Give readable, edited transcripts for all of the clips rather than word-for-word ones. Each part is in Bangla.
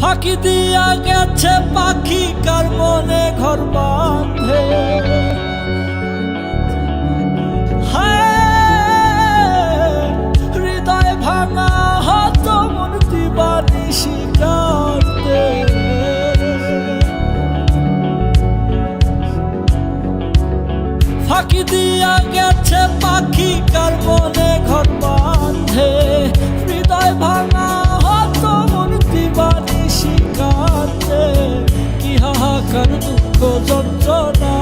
ফাঁকি দিয়া গেছে পাখি কার মনে ঘর বাঁধে। হৃদয় ভাঙা হত মন দিবানিশি কাঁদতে। ফাঁকি দিয়া গেছে পাখি কার মনে ঘর বাঁধে। হৃদয় ভাঙা হত মন দিবানিশি কাঁদতে। কি হাহাকার দুঃখ যন্ত্রণা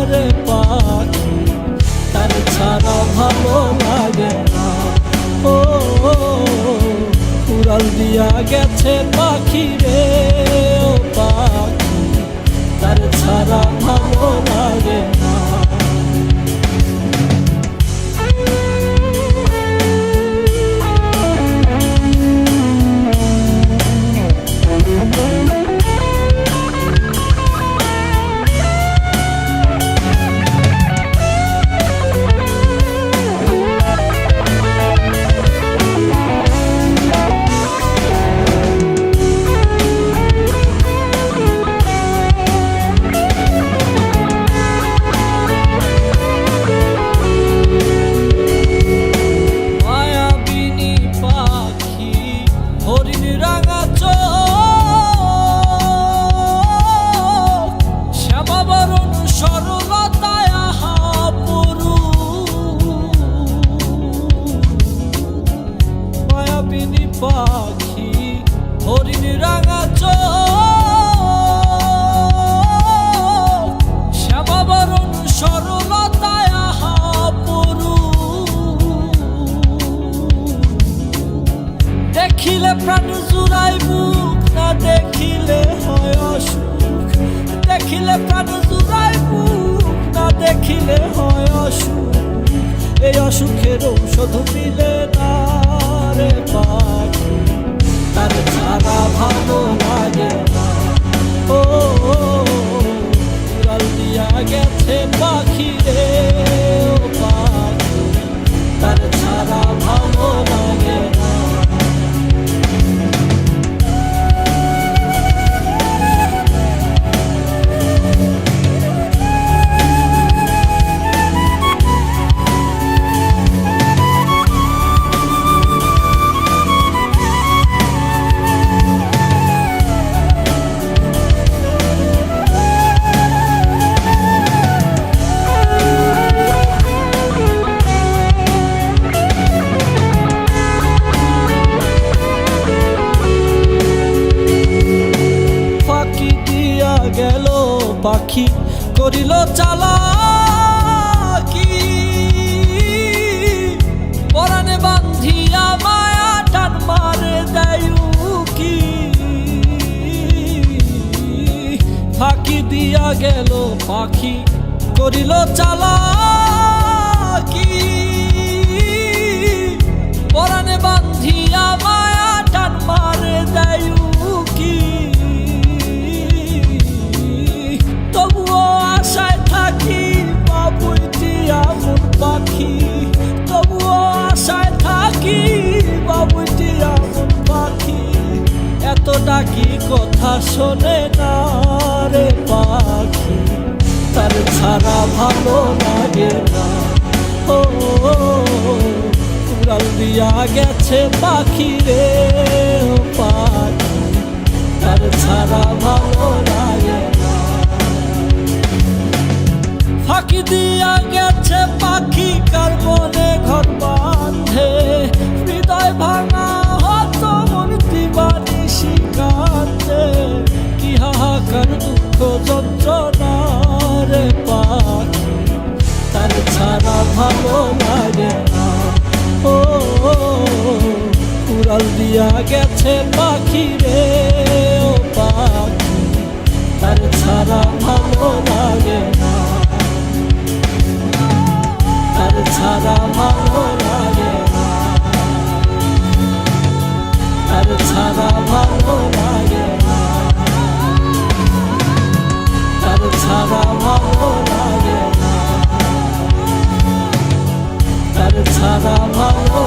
রে পাখি, তার ছাড়া ভালো লাগে না। ও উড়াল দিয়া গেছে পাখি রে, ও পাখি তার ছাড়া ভালো লাগে না। পাখি হরিণ রাঙা চোখ, শ্যামাবরণ সরলতায় আহা পরু। দেখিলে প্রাণ জুড়াই বুক, না দেখিলে হয় অসুখ। দেখিলে প্রাণ জুড়াই বুক, না দেখিলে হয় অসুখ। এই অসুখের ঔষধ মিলে না রে পাখি, তার ছাড়া ভালো লাগে না। ও উড়াল দিয়া গেছে পাখি রে, ও পাখি তার ছাড়া ভালো লাগে না। গেল পাখি করিল চালাকি, পরাণে বান্ধিয়া মায়া টান মারে দেয় কি। ফাঁকি দিয়া গেল পাখি করিল চালাকি, পরাণে বান্ধিয়া মায়া টান মারে দেয় কি। তবুও আশায় থাকি বাবুইটি আমন পাখি, তবুও আশায় থাকি বাবুইটি আমন পাখি। এত ডাকি কথা শোনে না রে পাখি, তার ছাড়া ভালো লাগে না। ও উড়াল দিয়া গেছে পাখি রে, ও পাখি তার ছাড়া ভালো লাগে না। ফাঁকি দিয়া গেছে পাখি কার মনে ঘর বাঁধে। হৃদয় ভাঙা হত মন দিবানিশি কাঁদতে। কি হাহাকার দুঃখ যন্ত্রণা রে পাখি, তার ছাড়া ভালো লাগে না। ও উড়াল দিয়া গেছে পাখি রে, ও পাখি তার ছাড়া ভালো লাগে না। তার ছাড়া ভালো লাগে না, তার ছাড়া ভালো লাগে না, তার ছাড়া ভালো লাগে না, তার ছাড়া ভালো।